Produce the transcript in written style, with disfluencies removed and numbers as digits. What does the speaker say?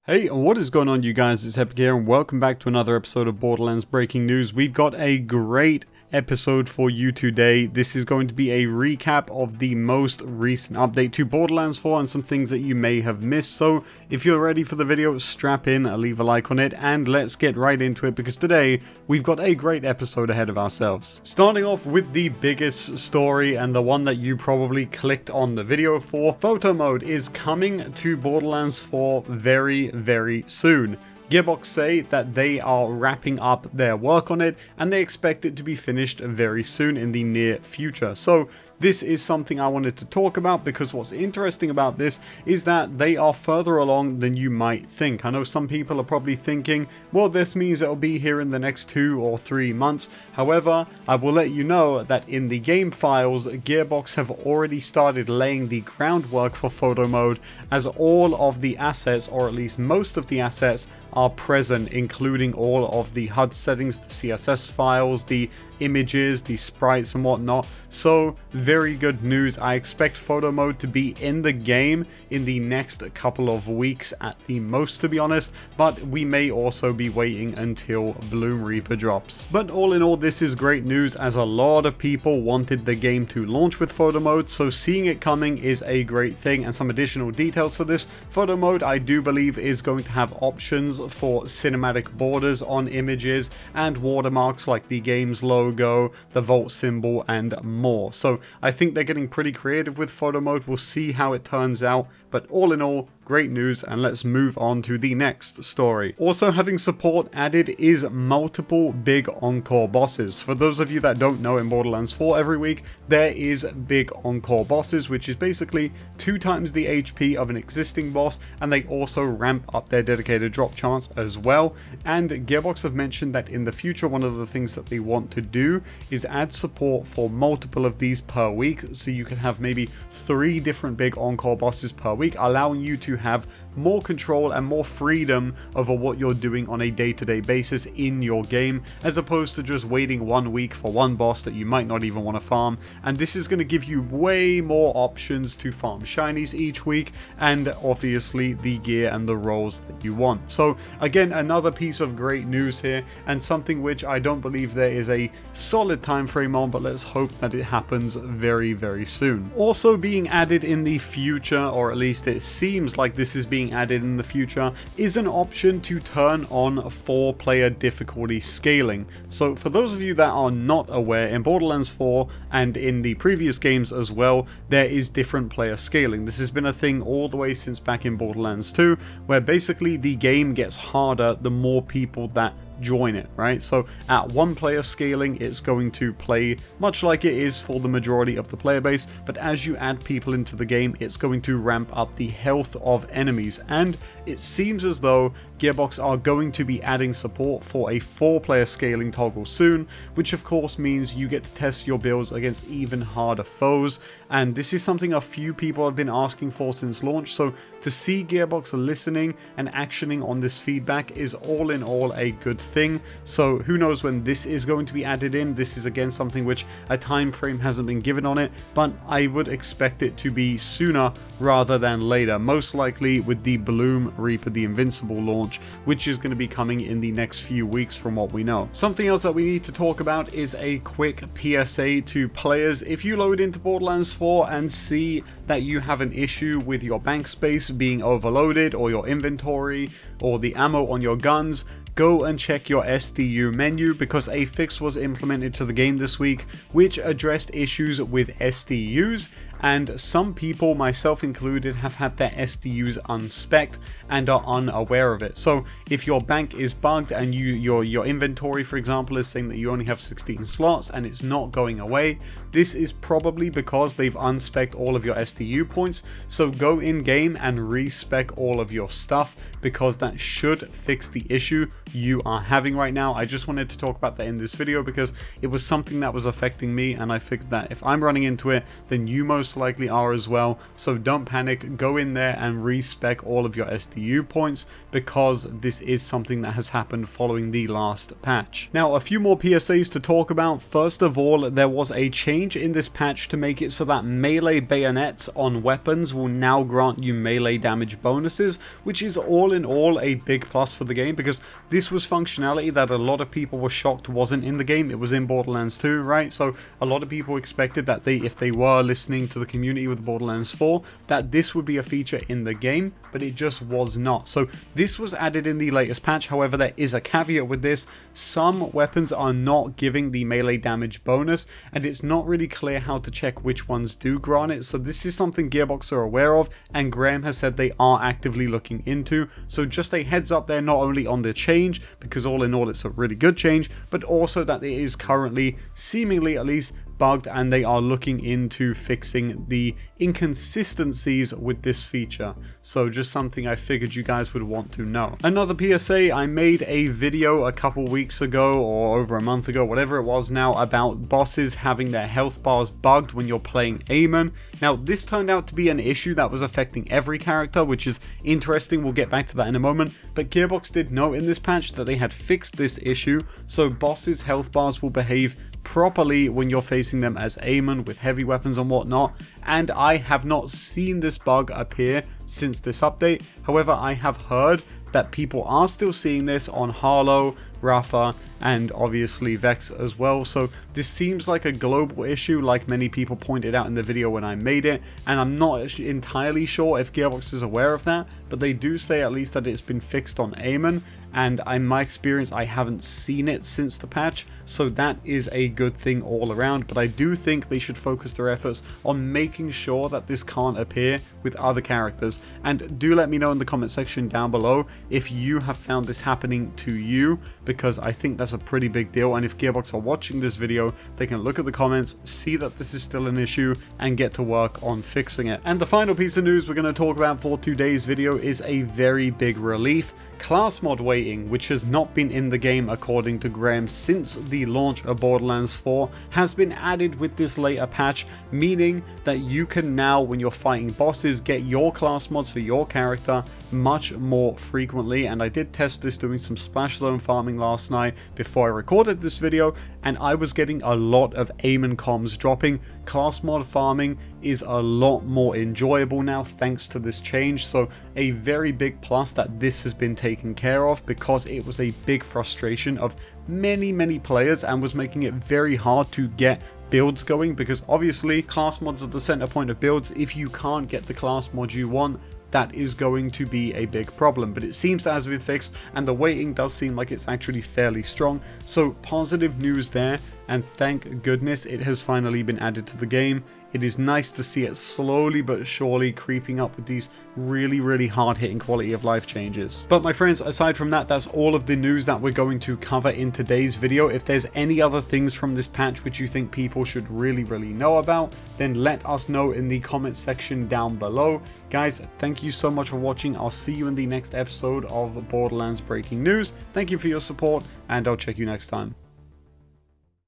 Hey, what is going on, you guys? It's Epic here, and welcome back to another episode of Borderlands Breaking News. We've got a great episode for you today. This is going to be a recap of the most recent update to Borderlands 4 and some things that you may have missed. So if you're ready for the video, strap in, leave a like on it, and let's get right into it, because today we've got a great episode ahead of ourselves. Starting off with the biggest story, and the one that you probably clicked on the video for, PHOTOMODE is coming to Borderlands 4 very soon. Gearbox say that they are wrapping up their work on it and they expect it to be finished very soon in the near future. So this is something I wanted to talk about, because what's interesting about this is that they are further along than you might think. I know some people are probably thinking, well, this means it'll be here in the next 2 or 3 months. However, I will let you know that in the game files, Gearbox have already started laying the groundwork for PHOTOMODE, as all of the assets, or at least most of the assets, are present, including all of the HUD settings, the CSS files, the images, the sprites and whatnot. So very good news. I expect PHOTOMODE to be in the game in the next couple of weeks at the most, to be honest, but we may also be waiting until Bloom Reaper drops. But all in all, this is great news, as a lot of people wanted the game to launch with PHOTOMODE, so seeing it coming is a great thing. And some additional details for this: PHOTOMODE, I do believe, is going to have options for cinematic borders on images and watermarks like the game's logo, the Vault symbol, and more. So I think they're getting pretty creative with PHOTOMODE. We'll see how it turns out, but all in all, great news, and let's move on to the next story. Also having support added is multiple big encore bosses. For those of you that don't know, in Borderlands 4 every week there is big encore bosses, which is basically 2 times the HP of an existing boss, and they also ramp up their dedicated drop chance as well. And Gearbox have mentioned that in the future, one of the things that they want to do is add support for multiple of these per week, so you can have maybe 3 different big encore bosses per week, allowing you to have more control and more freedom over what you're doing on a day-to-day basis in your game, as opposed to just waiting 1 week for one boss that you might not even want to farm. And this is going to give you way more options to farm shinies each week, and obviously the gear and the rolls that you want. So again, another piece of great news here, and something which I don't believe there is a solid time frame on, but let's hope that it happens very soon. Also being added in the future, or at least it seems like this is being added in the future, is an option to turn on 4-player difficulty scaling. So for those of you that are not aware, in Borderlands 4 and in the previous games as well, there is different player scaling. This has been a thing all the way since back in Borderlands 2, where basically the game gets harder the more people that join it, right? So at 1-player scaling, it's going to play much like it is for the majority of the player base, but as you add people into the game, it's going to ramp up the health of enemies. And it seems as though Gearbox are going to be adding support for a 4-player scaling toggle soon, which of course means you get to test your builds against even harder foes. And this is something a few people have been asking for since launch, so to see Gearbox listening and actioning on this feedback is all in all a good thing. So who knows when this is going to be added in. This is again something which a time frame hasn't been given on it, but I would expect it to be sooner rather than later, most likely with the Bloom Reaper the Invincible launch, which is going to be coming in the next few weeks from what we know. Something else that we need to talk about is a quick PSA to players. If you load into Borderlands 4 and see that you have an issue with your bank space being overloaded, or your inventory, or the ammo on your guns, go and check your SDU menu, because a fix was implemented to the game this week which addressed issues with SDUs, and some people, myself included, have had their SDUs unspec'd and are unaware of it. So if your bank is bugged and your inventory, for example, is saying that you only have 16 slots and it's not going away, this is probably because they've unspec'd all of your SDU points. So go in game and respec all of your stuff, because that should fix the issue you are having right now. I just wanted to talk about that in this video because it was something that was affecting me, and I figured that if I'm running into it, then you most most likely are as well, so don't panic, go in there and respec all of your SDU points, because this is something that has happened following the last patch. Now, a few more PSAs to talk about. First of all, there was a change in this patch to make it so that melee bayonets on weapons will now grant you melee damage bonuses, which is all in all a big plus for the game, because this was functionality that a lot of people were shocked wasn't in the game. It was in Borderlands 2, right? So a lot of people expected that if they were listening to the community with Borderlands 4, that this would be a feature in the game, but it just was not. So this was added in the latest patch. However, there is a caveat with this. Some weapons are not giving the melee damage bonus, and it's not really clear how to check which ones do grant it. So this is something Gearbox are aware of, and Graham has said they are actively looking into. So just a heads up there, not only on the change, because all in all it's a really good change, but also that it is currently, seemingly at least, bugged, and they are looking into fixing the inconsistencies with this feature. So just something I figured you guys would want to know. Another PSA, I made a video a couple weeks ago or over a month ago, whatever it was now, about bosses having their health bars bugged when you're playing Eamon. Now this turned out to be an issue that was affecting every character, which is interesting. We'll get back to that in a moment, but Gearbox did note in this patch that they had fixed this issue, so bosses' health bars will behave properly when you're facing them as Eamon with heavy weapons and whatnot, and I have not seen this bug appear since this update. However, I have heard that people are still seeing this on Harlow, Rafa, and obviously Vex as well. So this seems like a global issue, like many people pointed out in the video when I made it, and I'm not entirely sure if Gearbox is aware of that, but they do say at least that it's been fixed on Eamon, and in my experience I haven't seen it since the patch, so that is a good thing all around. But I do think they should focus their efforts on making sure that this can't appear with other characters, and do let me know in the comment section down below if you have found this happening to you, because I think that's a pretty big deal, and if Gearbox are watching this video, they can look at the comments, see that this is still an issue, and get to work on fixing it. And the final piece of news we're going to talk about for today's video is a very big relief. Class mod waiting, which has not been in the game according to Graham since the launch of Borderlands 4, has been added with this later patch, meaning that you can now, when you're fighting bosses, get your class mods for your character much more frequently. And I did test this doing some splash zone farming last night before I recorded this video, and I was getting a lot of Eamon comms dropping. Class mod farming is a lot more enjoyable now thanks to this change, so a very big plus that this has been taken care of, because it was a big frustration of many players and was making it very hard to get builds going, because obviously class mods are the center point of builds. If you can't get the class mod you want, that is going to be a big problem. But it seems that has been fixed, and the waiting does seem like it's actually fairly strong, so positive news there, and thank goodness it has finally been added to the game. It is nice to see it slowly but surely creeping up with these really hard hitting quality of life changes. But my friends, aside from that, that's all of the news that we're going to cover in today's video. If there's any other things from this patch which you think people should really know about, then let us know in the comment section down below. Guys, thank you so much for watching. I'll see you in the next episode of Borderlands Breaking News. Thank you for your support, and I'll check you next time.